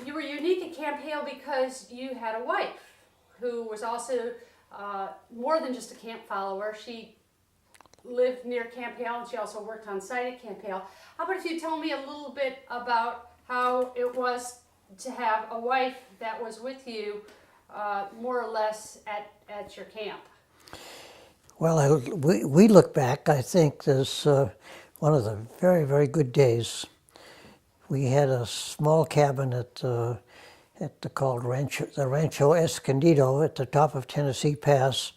You were unique at Camp Hale because you had a wife who was also more than just a camp follower. She lived near Camp Hale and she also worked on site at Camp Hale. How about if you tell me a little bit about how it was to have a wife that was with you more or less at your camp? Well, we look back, I think, as one of the very, very good days. We had a small cabin at the called the Rancho Escondido at the top of Tennessee Pass.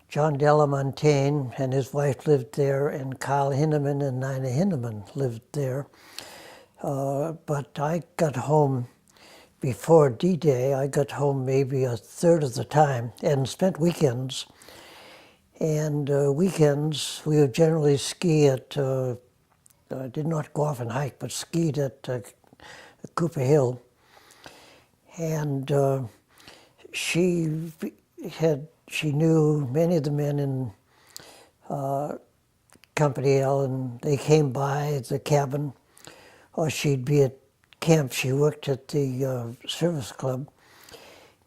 John Delamontagne and his wife lived there, and Carl Hinneman and Nina Hinneman lived there. But I got home before D-Day. I got home maybe a third of the time and spent weekends. And weekends, we would generally ski at, did not go off and hike, but skied at Cooper Hill. And she knew many of the men in Company L, and they came by the cabin, or she'd be at camp. She worked at the service club,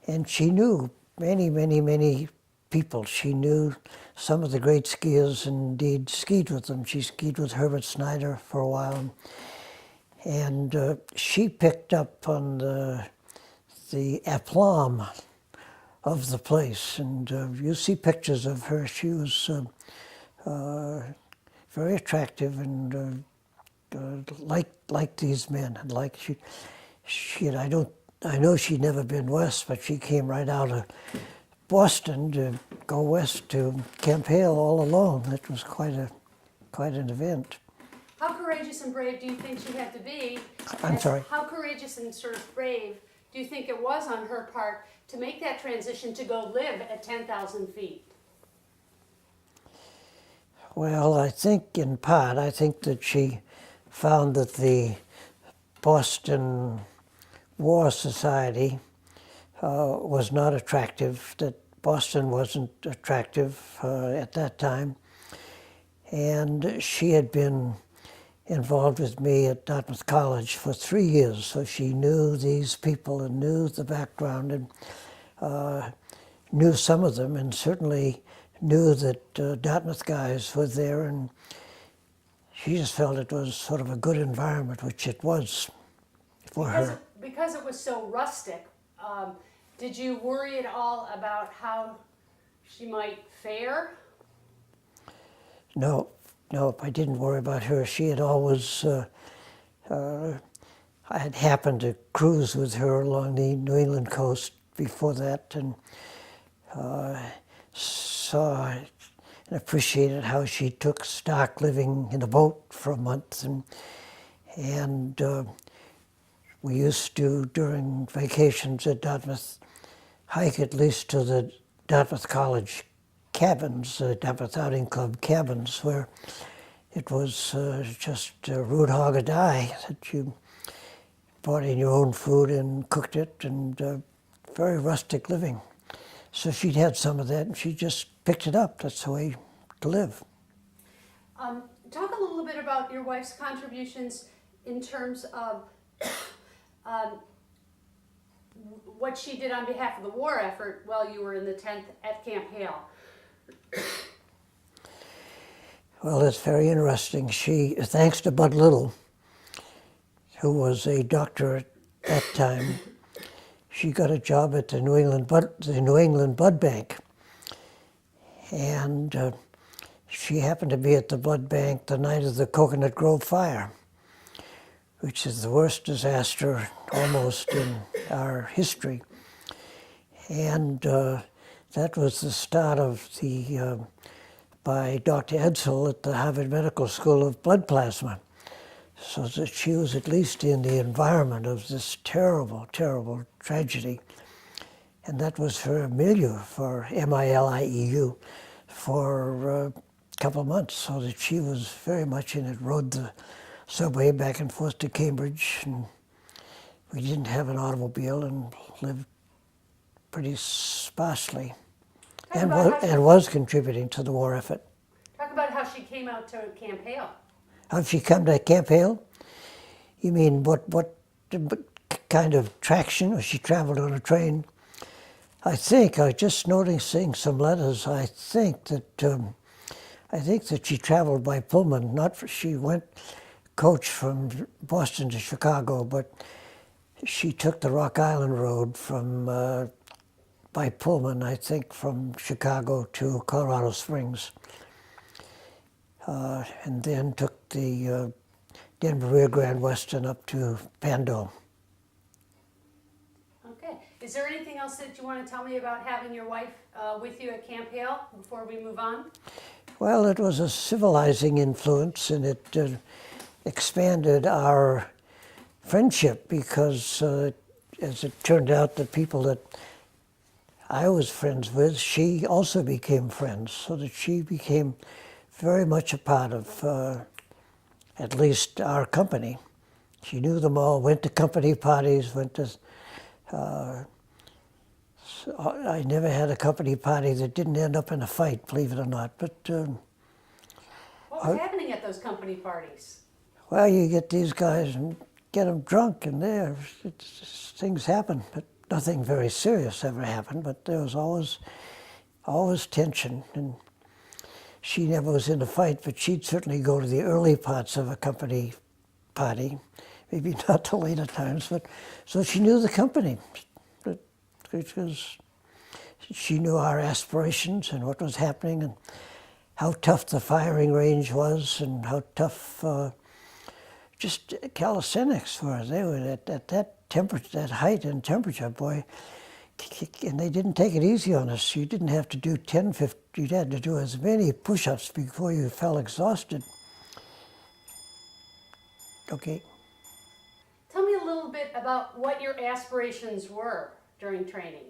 and she knew many, many, many people. She knew some of the great skiers, and indeed skied with them. She skied with Herbert Snyder for a while, and she picked up on the aplomb of the place. And you see pictures of her. She was very attractive and like these men. And like I know she'd never been west, but she came right out of Boston to go west to Camp Hale all alone. It was quite an event. How courageous and brave do you think she had to be? I'm sorry? How courageous and sort of brave do you think it was on her part to make that transition to go live at 10,000 feet? Well, I think in part, I think that she found that the Boston War Society was not attractive, that Boston wasn't attractive at that time. And she had been involved with me at Dartmouth College for 3 years, so she knew these people and knew the background and knew some of them, and certainly knew that Dartmouth guys were there, and she just felt it was sort of a good environment, which it was for her. Because it was so rustic, did you worry at all about how she might fare? No, I didn't worry about her. She had always, I had happened to cruise with her along the New England coast before that, and saw and appreciated how she took stock living in a boat for a month, and we used to, during vacations at Dartmouth, hike at least to the Dartmouth College cabins, Dartmouth Outing Club cabins, where it was just root hog or die, that you brought in your own food and cooked it, and very rustic living. So she'd had some of that, and she just picked it up. That's the way to live. Talk a little bit about your wife's contributions in terms of what she did on behalf of the war effort while you were in the 10th at Camp Hale. Well, that's very interesting. She, thanks to Bud Little, who was a doctor at that time, she got a job at the New England Blood Bank. And she happened to be at the blood bank the night of the Coconut Grove fire, which is the worst disaster almost in our history. And that was the start of the, by Dr. Edsel at the Harvard Medical School, of blood plasma. So that she was at least in the environment of this terrible, terrible tragedy. And that was her milieu, for MILIEU, for a couple of months, so that she was very much in it, rode the subway back and forth to Cambridge, and we didn't have an automobile and lived pretty sparsely, and was contributing to the war effort. Talk about how she came out to Camp Hale. How'd she come to Camp Hale? You mean what kind of traction. She traveled on a train. I think, I was just noticing some letters, I think that she traveled by Pullman. She went coach from Boston to Chicago, but she took the Rock Island Road from by Pullman, I think, from Chicago to Colorado Springs, and then took the Denver Rio Grande Western up to Pando. Okay. Is there anything else that you want to tell me about having your wife with you at Camp Hale before we move on? Well, it was a civilizing influence, and it expanded our friendship because, as it turned out, the people that I was friends with, she also became friends, so that she became very much a part of at least our company. She knew them all, went to company parties, went to... I never had a company party that didn't end up in a fight, believe it or not. But what was happening at those company parties? well, you get these guys and get them drunk, and things happen. But nothing very serious ever happened. But there was always tension, and she never was in a fight. But she'd certainly go to the early parts of a company party, maybe not the later times. But so she knew the company. Because she knew our aspirations and what was happening and how tough the firing range was and how tough just calisthenics were. They were at that temperature, that height and temperature, boy, and they didn't take it easy on us. You didn't have to do 10, 50, you had to do as many push-ups before you fell exhausted. Okay. Tell me a little bit about what your aspirations were during training.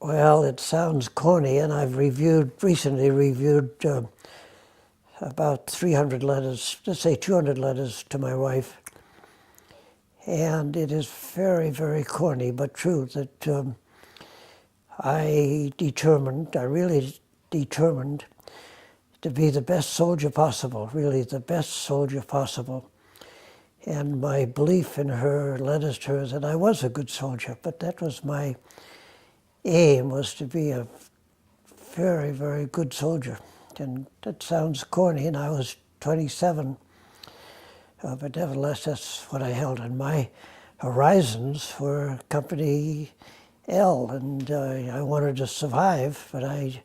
Well, it sounds corny, and I've recently reviewed about 300 letters, let's say 200 letters to my wife. And it is very, very corny, but true, that I really determined to be the best soldier possible, really the best soldier possible. And my belief in her letters to her that I was a good soldier, but that was my aim, was to be a very, very good soldier. And that sounds corny, and I was 27, but nevertheless, that's what I held. And my horizons were Company L, and I wanted to survive, but I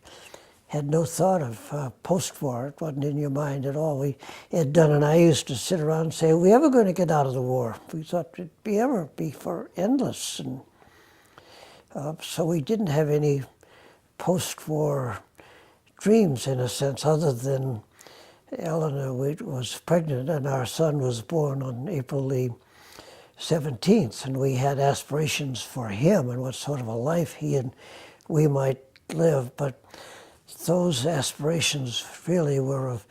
had no thought of post-war. It wasn't in your mind at all. Ed Dunn and I used to sit around and say, are we ever going to get out of the war? We thought it'd be for endless. And so we didn't have any post-war dreams, in a sense, other than Eleanor was pregnant and our son was born on April the 17th, and we had aspirations for him and what sort of a life he and we might live. But those aspirations really were of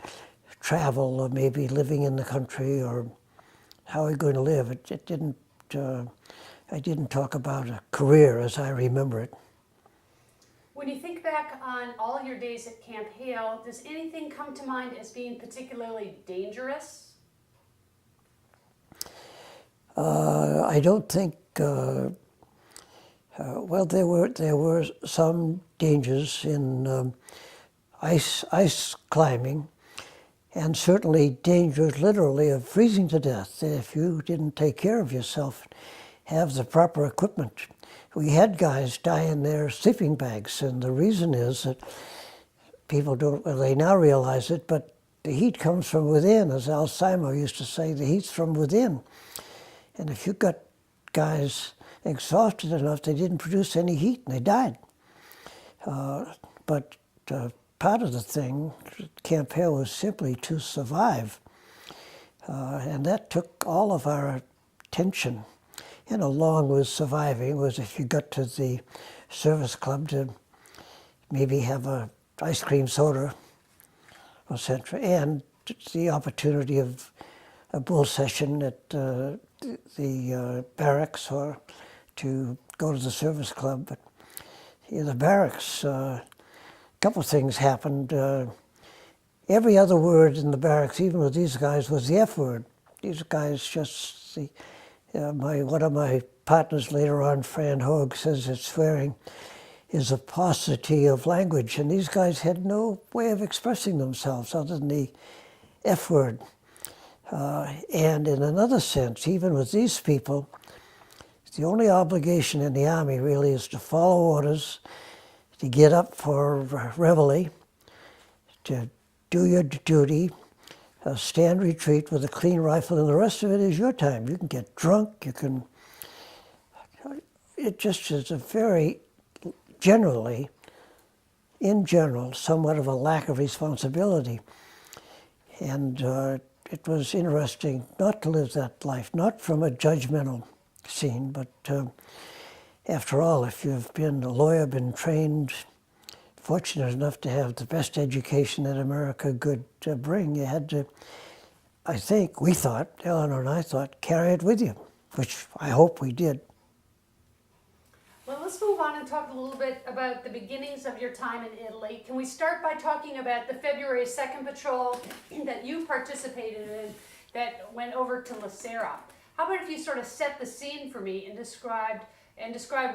travel, or maybe living in the country, or how are we going to live. It didn't. I didn't talk about a career as I remember it. When you think back on all your days at Camp Hale, does anything come to mind as being particularly dangerous? I don't think. Well, there were some dangers in ice climbing, and certainly dangers literally of freezing to death if you didn't take care of yourself, have the proper equipment. We had guys die in their sleeping bags, and the reason is that people don't, well, they now realize it, but the heat comes from within. As Al Simo used to say, the heat's from within. And if you got guys exhausted enough, they didn't produce any heat, and they died. But part of the thing, Camp Hale, was simply to survive. And that took all of our attention. And along with surviving was if you got to the service club to maybe have a ice cream soda, etc., and the opportunity of a bull session at the barracks, or to go to the service club. But in the barracks, a couple of things happened. Every other word in the barracks, even with these guys, was the F word. these guys just, one of my partners later on, Fran Hogue, says that swearing is a paucity of language, and these guys had no way of expressing themselves other than the F word. And in another sense, even with these people, the only obligation in the Army really is to follow orders, to get up for reveille, to do your duty, stand retreat with a clean rifle, and the rest of it is your time. You can get drunk, you can... It just is a very, generally, in general, somewhat of a lack of responsibility. And it was interesting not to live that life, not from a judgmental scene, but after all, if you've been a lawyer, been trained, fortunate enough to have the best education that America could bring, you had to, I think, we thought, Eleanor and I thought, carry it with you, which I hope we did. Well, let's move on and talk a little bit about the beginnings of your time in Italy. Can we start by talking about the February 2nd Patrol that you participated in that went over to La Sera? How about if you sort of set the scene for me and describe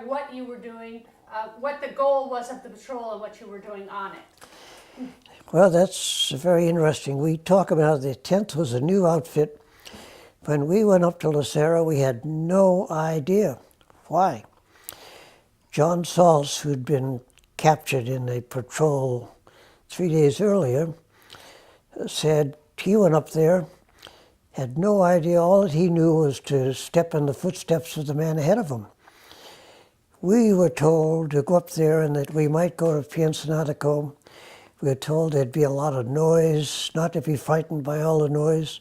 what you were doing, what the goal was of the patrol and what you were doing on it? Well, that's very interesting. We talk about the 10th was a new outfit. When we went up to La Sera, we had no idea why. John Saltz, who'd been captured in a patrol 3 days earlier, said he went up there, had no idea. All that he knew was to step in the footsteps of the man ahead of him. We were told to go up there and that we might go to Piensanatico. We were told there'd be a lot of noise, not to be frightened by all the noise.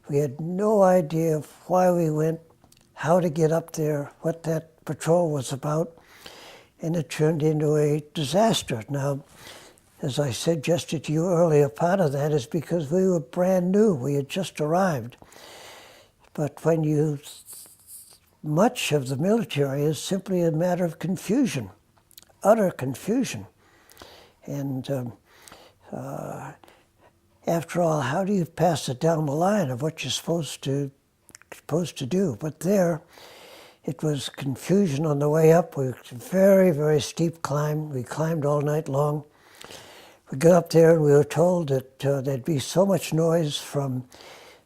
We had no idea of why we went, how to get up there, what that patrol was about, and it turned into a disaster. Now, as I suggested to you earlier, part of that is because we were brand new. We had just arrived. But when you... Much of the military is simply a matter of confusion, utter confusion. And after all, how do you pass it down the line of what you're supposed to do? But there, it was confusion on the way up. We a very, very steep climb. We climbed all night long. We got up there and we were told that there'd be so much noise from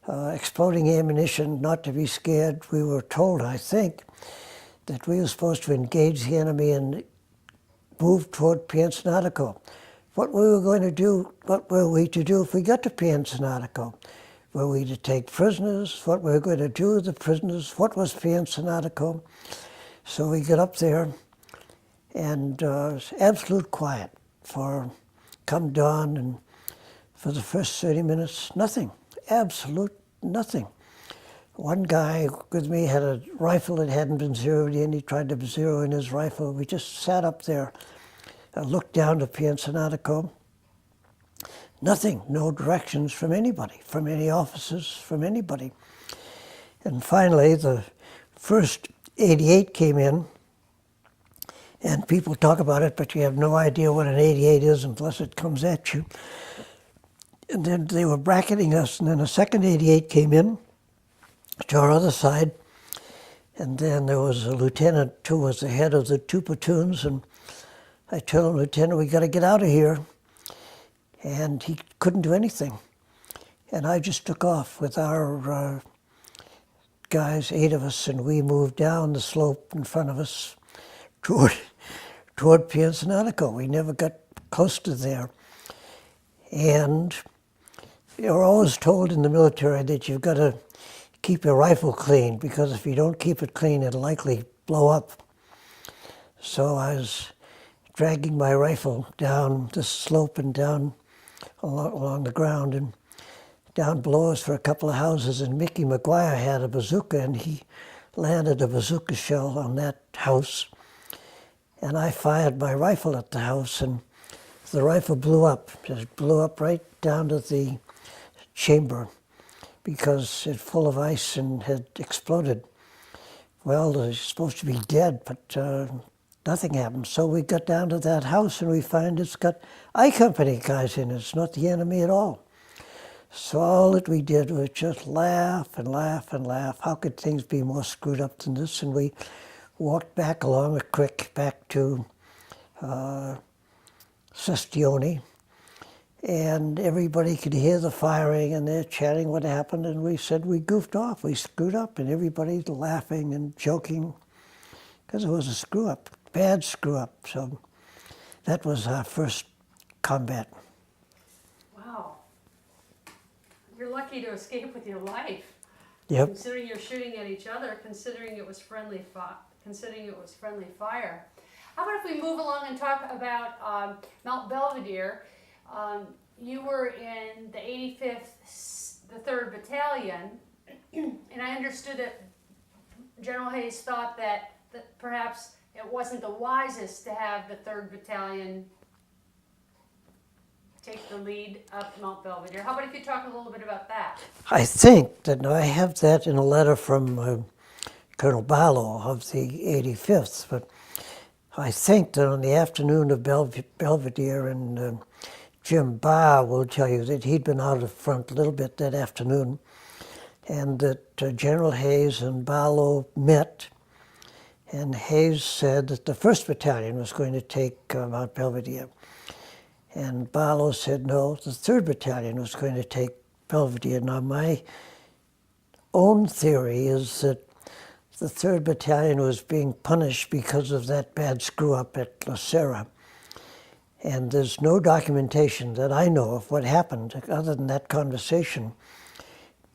exploding ammunition, not to be scared. We were told, I think, that we were supposed to engage the enemy and move toward Piensanatico. What we were going to do, what were we to do if we got to Piensanatico? Were we to take prisoners? What were we going to do with the prisoners? What was Piensanatico? So we got up there, and it was absolute quiet for come dawn, and for the first 30 minutes, nothing. Absolute nothing. One guy with me had a rifle that hadn't been zeroed in. He tried to zero in his rifle. We just sat up there, looked down to Piensanatico. Nothing, no directions from anybody, from any officers, from anybody. And finally, the first 88 came in, and people talk about it, but you have no idea what an 88 is unless it comes at you. And then they were bracketing us, and then a second 88 came in to our other side, and then there was a lieutenant who was the head of the two platoons, and I told him, Lieutenant, we got to get out of here, and he couldn't do anything. And I just took off with our guys, 8 of us, and we moved down the slope in front of us toward Piensanatico. We never got close to there. And you're always told in the military that you've got to keep your rifle clean, because if you don't keep it clean, it'll likely blow up. So I was dragging my rifle down the slope and down along the ground, and down below us for a couple of houses, and Mickey McGuire had a bazooka, and he landed a bazooka shell on that house. And I fired my rifle at the house, and the rifle blew up. It blew up right down to the chamber because it's full of ice and had exploded. Well, they're supposed to be dead, but nothing happened. So we got down to that house and we find it's got I Company guys in it. It's not the enemy at all. So all that we did was just laugh and laugh and laugh. How could things be more screwed up than this? And we walked back along a creek back to Sestione, and everybody could hear the firing, and they're chatting what happened, and we said we goofed off, we screwed up, and everybody's laughing and joking, because it was a screw up, bad screw up. So that was our first combat. Wow. You're lucky to escape with your life. Yep. Considering you're shooting at each other, considering it was friendly fire. How about if we move along and talk about Mount Belvedere? You were in the 85th, the 3rd Battalion, and I understood that General Hayes thought that perhaps it wasn't the wisest to have the 3rd Battalion take the lead up Mount Belvedere. How about if you talk a little bit about that? I think that I have that in a letter from Colonel Barlow of the 85th, but I think that on the afternoon of Belvedere, and Jim Barr will tell you that he'd been out of front a little bit that afternoon, and that General Hayes and Barlow met, and Hayes said that the 1st Battalion was going to take Mount Belvedere. And Barlow said, no, the 3rd Battalion was going to take Belvedere. Now, my own theory is that the 3rd Battalion was being punished because of that bad screw-up at La Serra. And there's no documentation that I know of what happened other than that conversation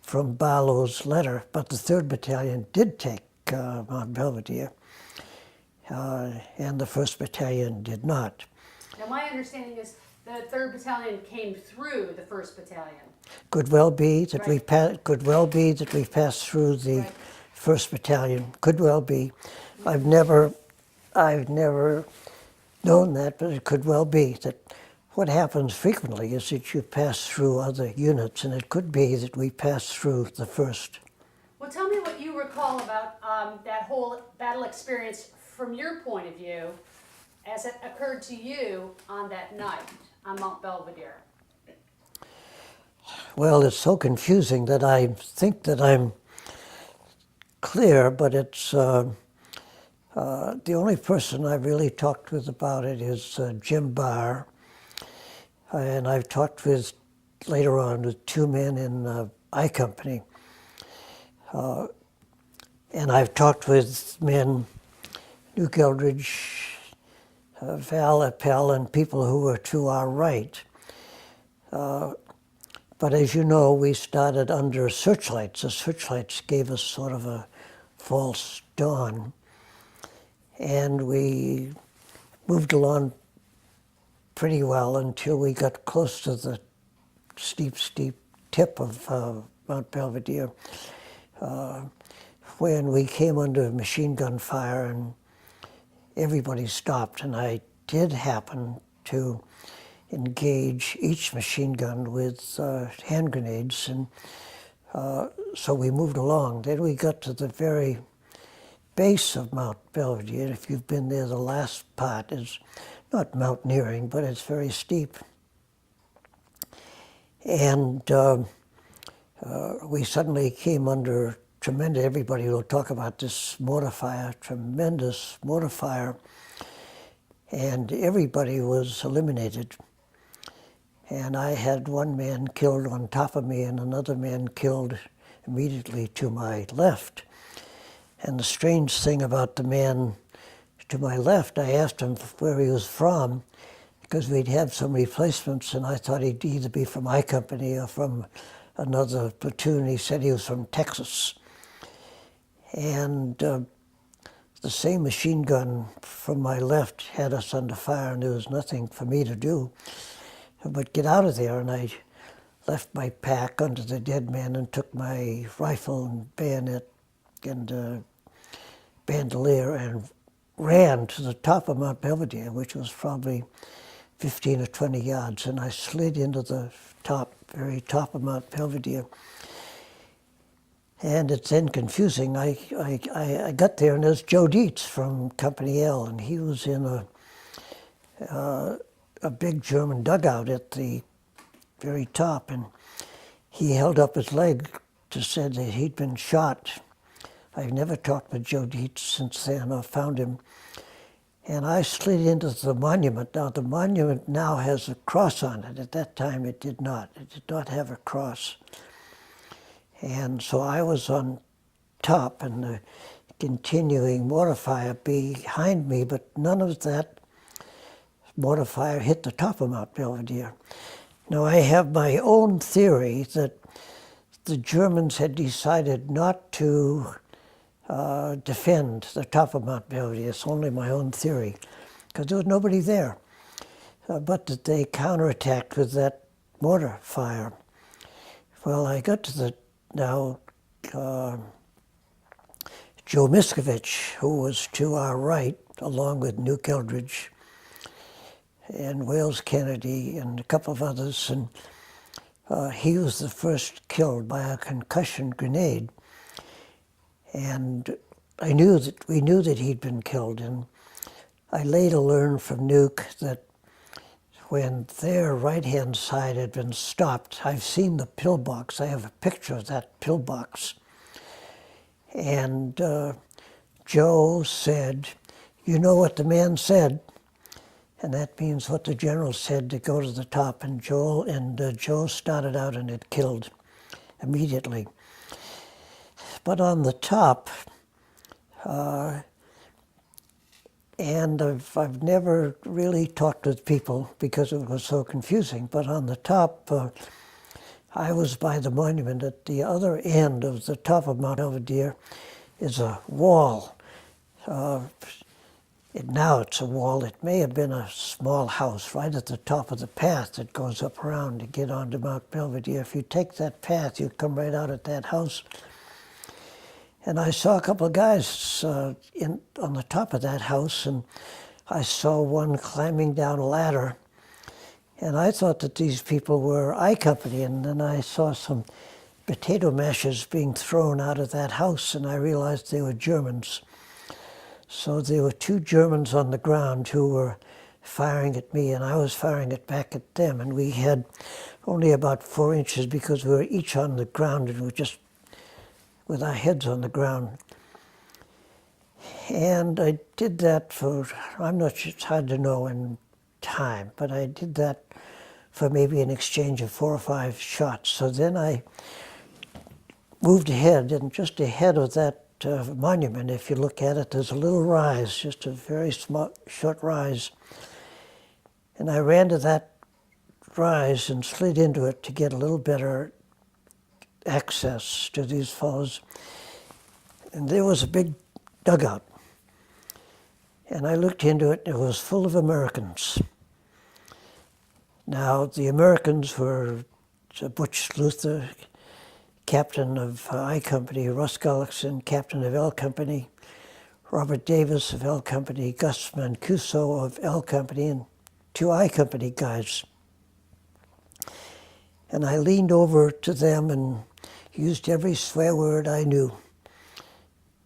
from Barlow's letter. But the 3rd Battalion did take Mount Belvedere, and the 1st Battalion did not. Now my understanding is the 3rd Battalion came through the 1st Battalion. Could well be that Right. could well be that we passed through the Right. 1st Battalion. Could well be. I've never known that, but it could well be that what happens frequently is that you pass through other units, and it could be that we passed through the 1st. Well, tell me what you recall about that whole battle experience from your point of view as it occurred to you on that night on Mount Belvedere. Well, it's so confusing that I think that I'm clear, but it's the only person I've really talked with about it is Jim Barr, and I've talked with later on with 2 men in I Company, and I've talked with men, Duke Eldridge, Val Appel, and people who were to our right. But as you know, we started under searchlights. The searchlights gave us sort of a false dawn. And we moved along pretty well until we got close to the steep tip of Mount Belvedere, when we came under machine gun fire and everybody stopped. And I did happen to engage each machine gun with hand grenades, and so we moved along. Then we got to the very base of Mount Belvedere. If you've been there, the last part is not mountaineering, but it's very steep. And we suddenly came under tremendous, everybody will talk about this mortar fire, tremendous mortar fire, and everybody was eliminated. And I had 1 man killed on top of me and another man killed immediately to my left. And the strange thing about the man to my left, I asked him where he was from, because we'd had some replacements, and I thought he'd either be from I Company or from another platoon. He said he was from Texas. And the same machine gun from my left had us under fire, and there was nothing for me to do but get out of there. And I left my pack under the dead man and took my rifle and bayonet and bandolier and ran to the top of Mount Belvedere, which was probably 15 or 20 yards, and I slid into the very top of Mount Belvedere. And it's then confusing. I got there, and there's Joe Dietz from Company L, and he was in a big German dugout at the very top, and he held up his leg to say that he'd been shot. I've never talked with Joe Dietz since then or found him. And I slid into the monument. Now, the monument now has a cross on it. At that time, it did not. It did not have a cross. And so I was on top and the continuing mortar fire behind me, but none of that mortar fire hit the top of Mount Belvedere. Now, I have my own theory that the Germans had decided not to defend the top of Mount Belvedere. It's only my own theory, because there was nobody there. But that they counterattacked with that mortar fire. Well, I got to the, now, Joe Miskovich, who was to our right, along with Nuke Eldridge and Wales Kennedy and a couple of others, and he was the first killed by a concussion grenade. And we knew that he'd been killed, and I later learned from Nuke that when their right-hand side had been stopped, I've seen the pillbox. I have a picture of that pillbox. And Joe said, "You know what the man said?" And that means what the general said, to go to the top. And Joe started out and it killed immediately. But on the top, and I've never really talked with people because it was so confusing, but on the top, I was by the monument. At the other end of the top of Mount Belvedere is a wall. Now it's a wall. It may have been a small house right at the top of the path that goes up around to get onto Mount Belvedere. If you take that path, you come right out at that house. And I saw a couple of guys on the top of that house, and I saw one climbing down a ladder. And I thought that these people were I Company, and then I saw some potato mashers being thrown out of that house, and I realized they were Germans. So there were two Germans on the ground who were firing at me, and I was firing it back at them. And we had only about 4 inches because we were each on the ground, and we were just with our heads on the ground. And I did that for, I'm not sure, it's hard to know in time, but I did that for maybe an exchange of 4 or 5 shots. So then I moved ahead, and just ahead of that monument, if you look at it, there's a little rise, just a very small, short rise. And I ran to that rise and slid into it to get a little better access to these fellows. And there was a big dugout. And I looked into it, and it was full of Americans. Now, the Americans were Butch Luther, captain of I Company, Russ Gullickson, captain of L Company, Robert Davis of L Company, Gus Mancuso of L Company, and 2 I Company guys. And I leaned over to them and used every swear word I knew.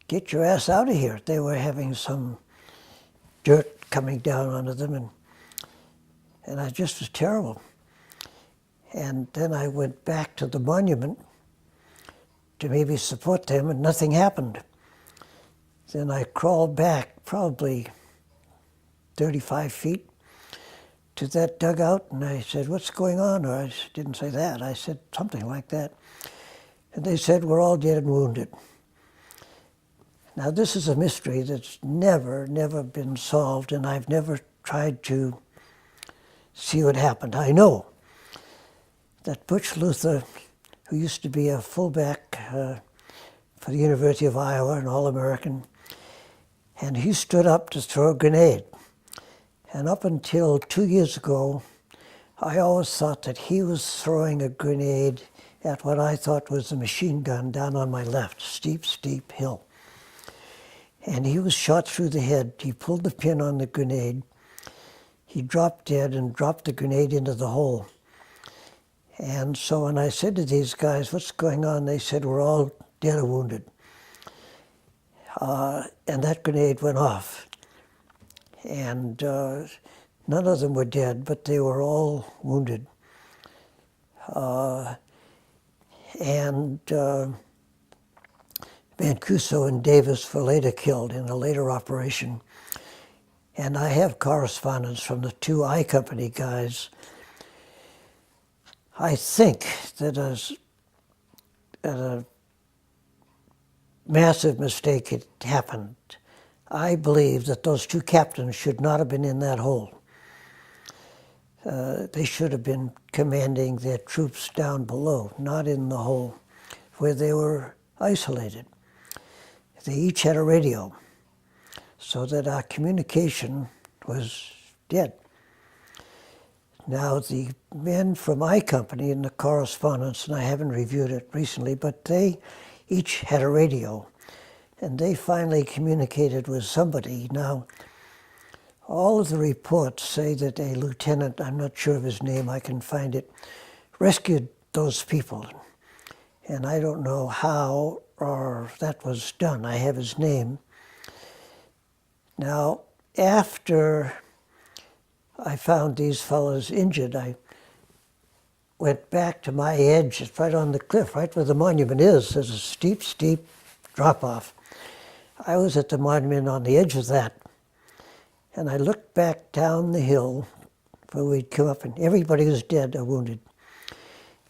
"Get your ass out of here." They were having some dirt coming down onto them, and I just was terrible. And then I went back to the monument to maybe support them, and nothing happened. Then I crawled back probably 35 feet to that dugout, and I said, "What's going on?" Or I didn't say that. I said something like that. And they said, "We're all dead and wounded." Now, this is a mystery that's never been solved, and I've never tried to see what happened. I know that Butch Luther, who used to be a fullback for the University of Iowa, an All-American, and he stood up to throw a grenade. And up until 2 years ago, I always thought that he was throwing a grenade at what I thought was a machine gun down on my left, steep hill. And he was shot through the head. He pulled the pin on the grenade. He dropped dead and dropped the grenade into the hole. And so when I said to these guys, "What's going on?" they said, "We're all dead or wounded." And that grenade went off. And none of them were dead, but they were all wounded. and Mancuso and Davis were later killed in a later operation. And I have correspondence from the two I Company guys. I think that a massive mistake had happened. I believe that those two captains should not have been in that hole. They should have been commanding their troops down below, not in the hole where they were isolated. They each had a radio, so that our communication was dead. Now, the men from I Company in the correspondence, and I haven't reviewed it recently, but they each had a radio, and they finally communicated with somebody. Now, all of the reports say that a lieutenant, I'm not sure of his name, I can find it, rescued those people. And I don't know how or that was done. I have his name. Now, after I found these fellows injured, I went back to my edge. It's right on the cliff, right where the monument is. There's a steep, steep drop-off. I was at the monument on the edge of that. And I looked back down the hill where we'd come up, and everybody was dead or wounded,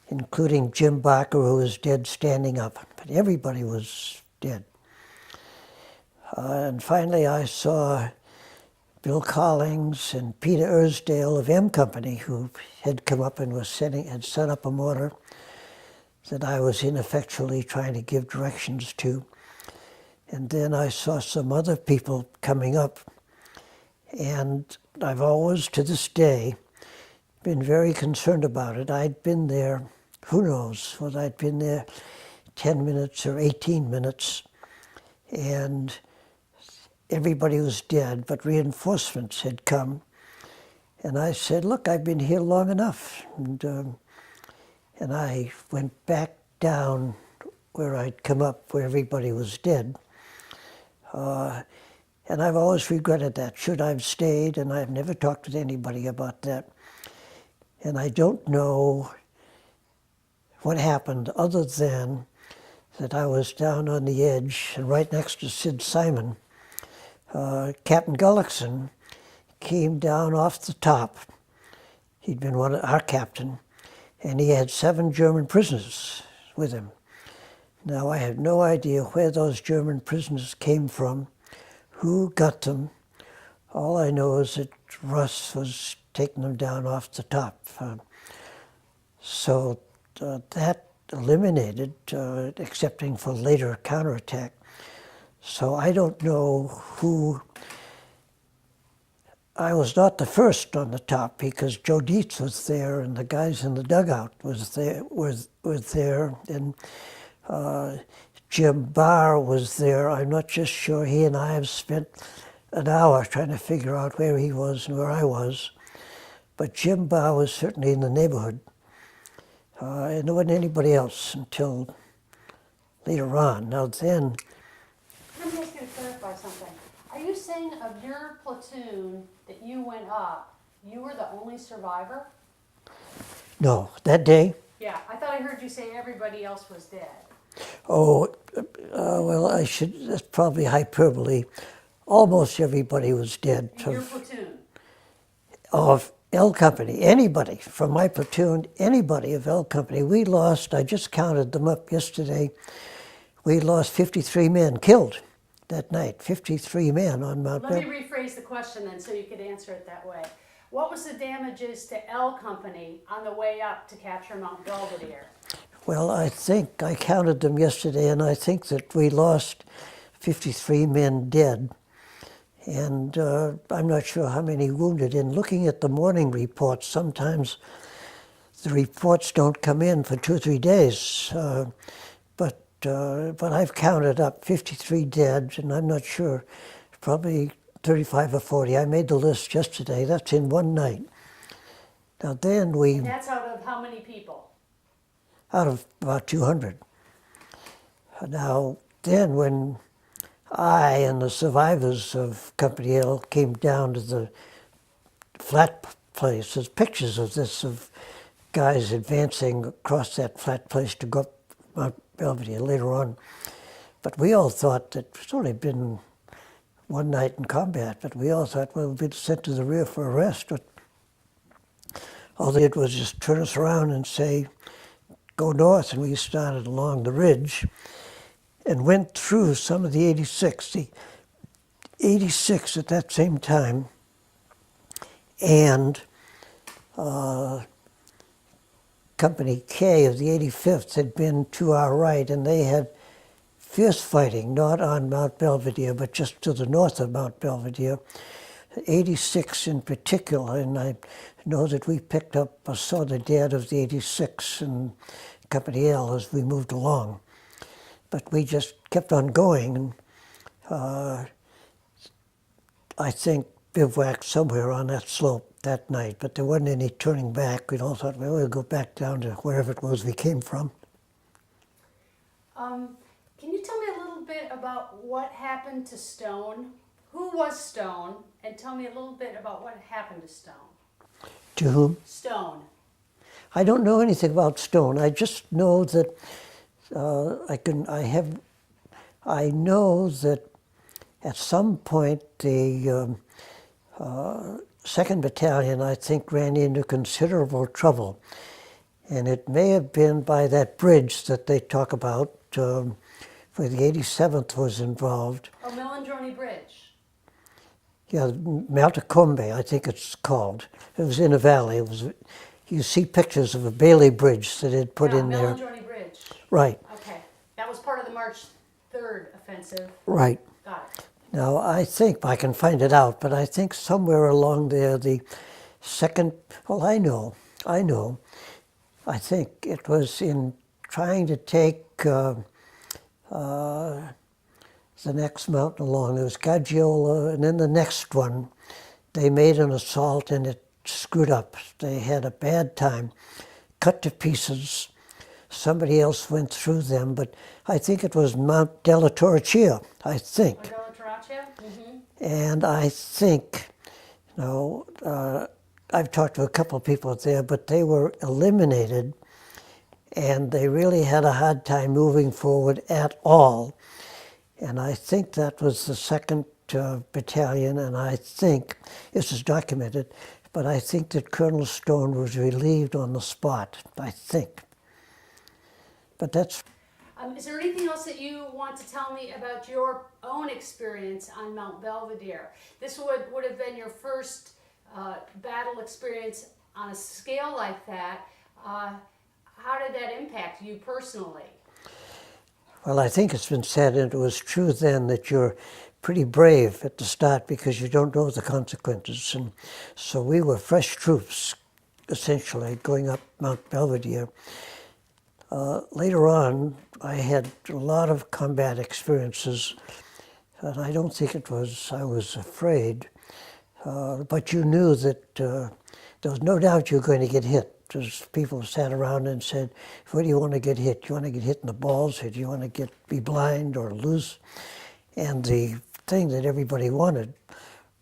including Jim Barker, who was dead standing up. But everybody was dead. And finally I saw Bill Collings and Peter Ersdale of M Company, who had come up and had set up a mortar that I was ineffectually trying to give directions to. And then I saw some other people coming up. And I've always, to this day, been very concerned about it. I'd been there, who knows, whether I'd been there 10 minutes or 18 minutes, and everybody was dead, but reinforcements had come. And I said, look, I've been here long enough. And I went back down where I'd come up, where everybody was dead. And I've always regretted that. Should I have stayed? And I've never talked with anybody about that. And I don't know what happened other than that I was down on the edge and right next to Sid Simon. Captain Gullickson came down off the top. He'd been our captain, and he had 7 German prisoners with him. Now, I have no idea where those German prisoners came from, who got them. All I know is that Russ was taking them down off the top. So that eliminated, excepting for later counterattack. So I don't know who. I was not the first on the top because Joe Dietz was there, and the guys in the dugout were there, and Jim Barr was there. I'm not just sure. He and I have spent an hour trying to figure out where he was and where I was. But Jim Barr was certainly in the neighborhood. And there wasn't anybody else until later on. Now then... Let me ask you to clarify something. Are you saying of your platoon that you went up, you were the only survivor? No, that day? Yeah, I thought I heard you say everybody else was dead. Oh, well, that's probably hyperbole. Almost everybody was dead. In your platoon? Of L Company, anybody from my platoon, anybody of L Company. We lost, I just counted them up yesterday, we lost 53 men killed that night, 53 men on Mount Belvedere. Let me rephrase the question then so you could answer it that way. What was the damages to L Company on the way up to capture Mount Belvedere? Well, I think I counted them yesterday, and I think that we lost 53 men dead. And I'm not sure how many wounded. In looking at the morning reports, sometimes the reports don't come in for 2 or 3 days. But I've counted up 53 dead, and I'm not sure, probably 35 or 40. I made the list yesterday. That's in one night. Now then And that's out of how many people? Out of about 200. Now then when I and the survivors of Company Hale came down to the flat place, there's pictures of this, of guys advancing across that flat place to go up Mount Belvedere later on. But we all thought that it's only been one night in combat, but we all thought, well, we've been sent to the rear for a rest. But all they did was just turn us around and say, go north, and we started along the ridge and went through some of the 86. The 86 at that same time, and Company K of the 85th had been to our right, and they had fierce fighting, not on Mount Belvedere, but just to the north of Mount Belvedere. 86 in particular, and I know that we picked up, I saw the dead of the 86 and Company Hale as we moved along. But we just kept on going, and I think bivouacked somewhere on that slope that night, but there wasn't any turning back. We all thought, well, we'll go back down to wherever it was we came from. Can you tell me a little bit about what happened to Stone? Who was Stone? And tell me a little bit about what happened to Stone. To whom? Stone. I don't know anything about Stone. I just know that I know that at some point the 2nd Battalion, I think, ran into considerable trouble. And it may have been by that bridge that they talk about, where the 87th was involved. Oh, Melandroni Bridge. Yeah, Maltecombe, I think it's called. It was in a valley. You see pictures of a Bailey Bridge that they'd put in there. Melandroni Bridge. Right. Okay. That was part of the March 3rd offensive. Right. Got it. Now, I think, I can find it out, but I think somewhere along there, the second, well, I know, I think it was in trying to take the next mountain along. There was Gaggiola, and then the next one, they made an assault and it screwed up. They had a bad time, cut to pieces. Somebody else went through them, but I think it was Mount della Torriccia, I think. Mm-hmm. And I think, I've talked to a couple of people there, but they were eliminated, and they really had a hard time moving forward at all. And I think that was the 2nd Battalion, and I think, this is documented, but I think that Colonel Stone was relieved on the spot, I think. But that's... Is there anything else that you want to tell me about your own experience on Mount Belvedere? This would have been your first battle experience on a scale like that. How did that impact you personally? Well, I think it's been said, and it was true then, that you're pretty brave at the start because you don't know the consequences. And so we were fresh troops, essentially, going up Mount Belvedere. Later on, I had a lot of combat experiences, and I don't think I was afraid, but you knew that there was no doubt you were going to get hit. There's people sat around and said, where do you want to get hit? Do you want to get hit in the balls, or do you want to be blind or lose? And the thing that everybody wanted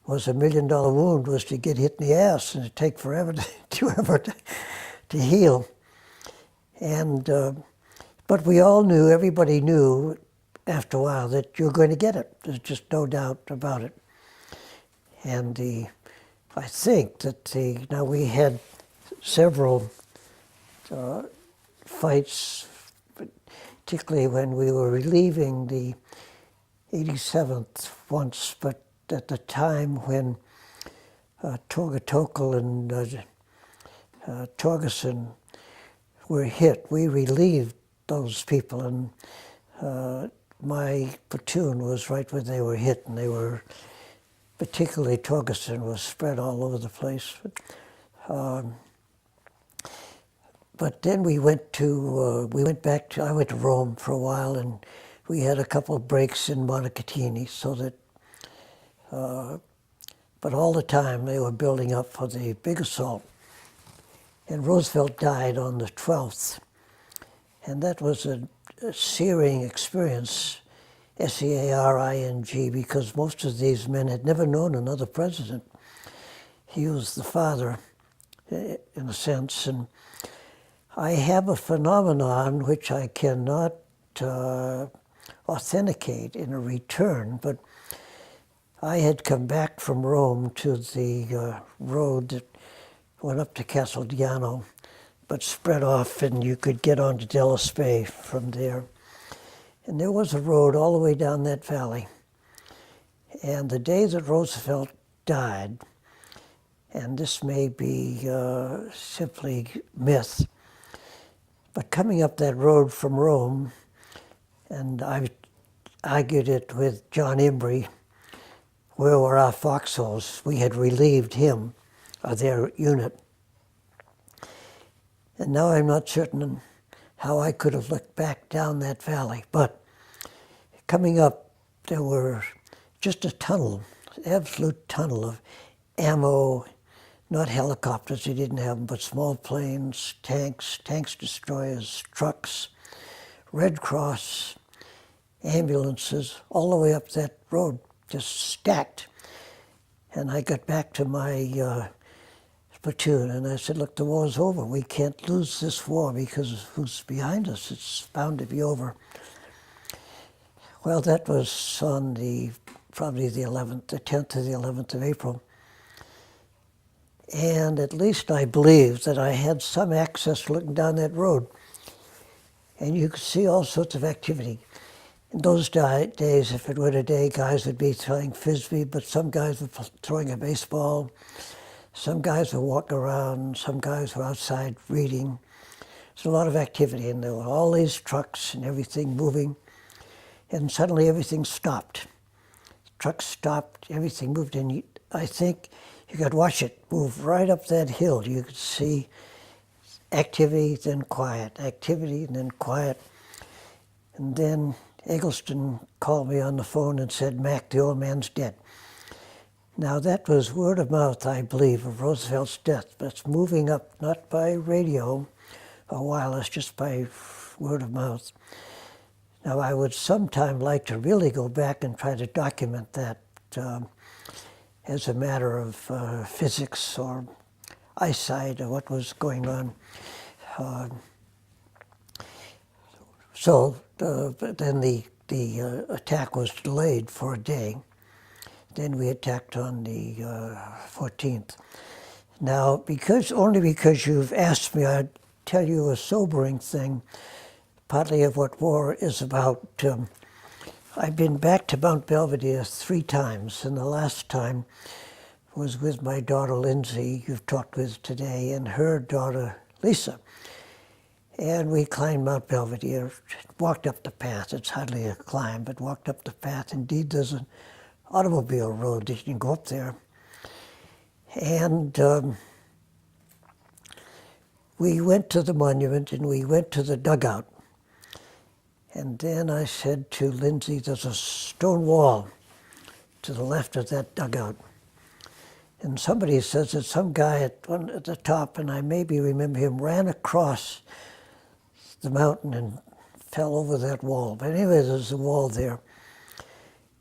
was $1 million wound, was to get hit in the ass, and it'd take forever to heal. And but we all knew, everybody knew after a while that you're going to get it. There's just no doubt about it. And I think that now we had several fights, particularly when we were relieving the 87th once, but at the time when Torgatokal and Torgerson were hit, we relieved those people, and my platoon was right where they were hit, and they were, particularly Torgerson, was spread all over the place. But then I went to Rome for a while, and we had a couple of breaks in Montecatini, so that, but all the time they were building up for the big assault. And Roosevelt died on the 12th, and that was a searing experience, S-E-A-R-I-N-G, because most of these men had never known another president. He was the father, in a sense, and I have a phenomenon which I cannot authenticate in a return, but I had come back from Rome to the road that went up to Castel, but spread off, and you could get onto Dallas Bay from there. And there was a road all the way down that valley. And the day that Roosevelt died, and this may be simply myth, but coming up that road from Rome, and I argued it with John Embry, where were our foxholes? We had relieved him of their unit. And now I'm not certain how I could have looked back down that valley, but coming up, there were just a tunnel, absolute tunnel of ammo, not helicopters, they didn't have them, but small planes, tanks destroyers, trucks, Red Cross, ambulances, all the way up that road, just stacked. And I got back to my platoon and I said, look, the war's over. We can't lose this war because of who's behind us. It's bound to be over. Well, that was on probably the 10th or the 11th of April. And at least I believed that I had some access looking down that road. And you could see all sorts of activity. In those days, if it were today, guys would be throwing frisbee, but some guys were throwing a baseball. Some guys were walking around. Some guys were outside reading. There's a lot of activity, and there were all these trucks and everything moving. And suddenly everything stopped. Trucks stopped, everything moved in. I think you could watch it move right up that hill. You could see activity, then quiet, activity, and then quiet. And then Eggleston called me on the phone and said, Mac, the old man's dead. Now that was word of mouth, I believe, of Roosevelt's death. That's moving up, not by radio or wireless, just by word of mouth. Now I would sometime like to really go back and try to document that as a matter of physics or eyesight or what was going on. But then the attack was delayed for a day. Then we attacked on the 14th. Now, only because you've asked me, I'd tell you a sobering thing, partly of what war is about. I've been back to Mount Belvedere 3 times, and the last time was with my daughter Lindsay, you've talked with today, and her daughter Lisa. And we climbed Mount Belvedere, walked up the path. It's hardly a climb, but walked up the path. Indeed, there's an automobile road that you can go up there. And we went to the monument and we went to the dugout. And then I said to Lindsay, there's a stone wall to the left of that dugout. And somebody says that some guy at the top, and I maybe remember him, ran across the mountain and fell over that wall. But anyway, there's a wall there.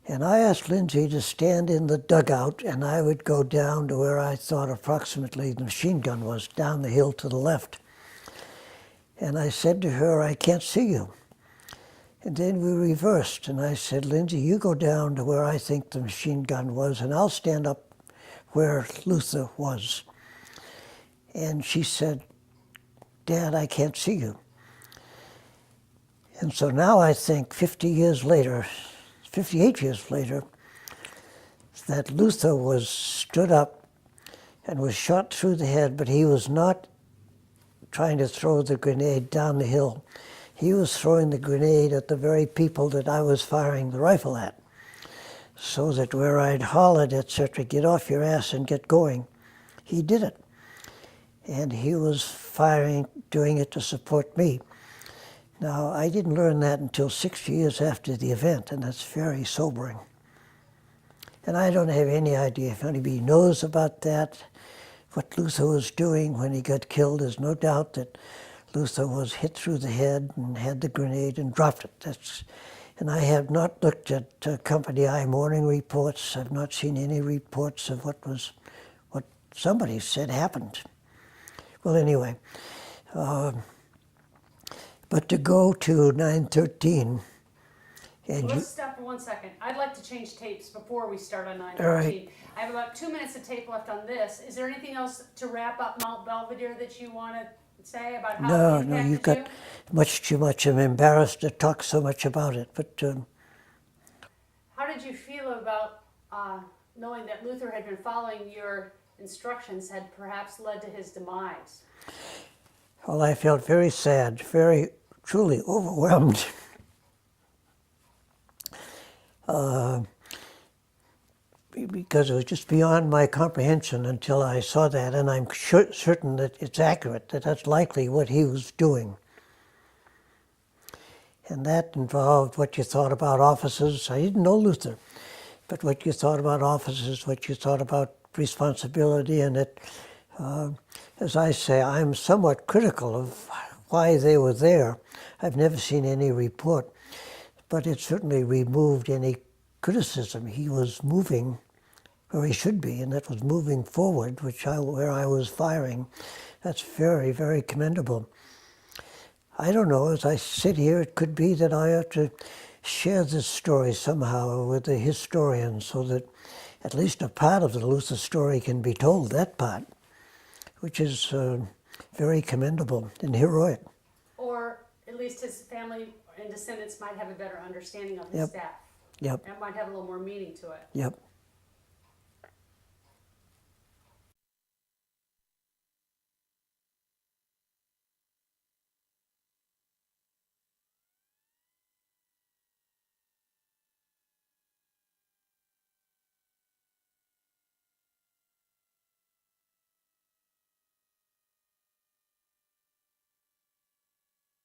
And I asked Lindsay to stand in the dugout, and I would go down to where I thought approximately the machine gun was, down the hill to the left. And I said to her, I can't see you. And then we reversed, and I said, Lindsay, you go down to where I think the machine gun was, and I'll stand up where Luther was. And she said, Dad, I can't see you. And so now I think 58 years later, that Luther was stood up and was shot through the head, but he was not trying to throw the grenade down the hill. He was throwing the grenade at the very people that I was firing the rifle at. So that where I'd hollered, etc., get off your ass and get going, he did it. And he was firing, doing it to support me. Now, I didn't learn that until 6 years after the event, and that's very sobering. And I don't have any idea if anybody knows about that, what Luther was doing when he got killed. There's no doubt that Luther was hit through the head and had the grenade and dropped it. And I have not looked at Company I morning reports. I've not seen any reports of what somebody said happened. Well, anyway, But to go to 913, and Let's stop for 1 second. I'd like to change tapes before we start on 9:13. All right. I have about 2 minutes of tape left on this. Is there anything else to wrap up Mount Belvedere that you want to say about how no, it no, impacted you've got you? much too much. I'm embarrassed to talk so much about it, but How did you feel about knowing that Luther had been following your instructions had perhaps led to his demise? well, I felt very sad, very truly overwhelmed. Because it was just beyond my comprehension until I saw that, and I'm certain that it's accurate, that that's likely what he was doing. And that involved what you thought about officers. I didn't know Luther, but what you thought about officers, what you thought about responsibility, and it, as I say, I'm somewhat critical of why they were there. I've never seen any report, but it certainly removed any criticism. He was moving where he should be, and that was moving forward, where I was firing. That's very, very commendable. I don't know, as I sit here, it could be that I have to share this story somehow with the historians so that at least a part of the Luther story can be told, that part, which is very commendable and heroic. Or at least his family and descendants might have a better understanding of his death. Yep, That might have a little more meaning to it. yep.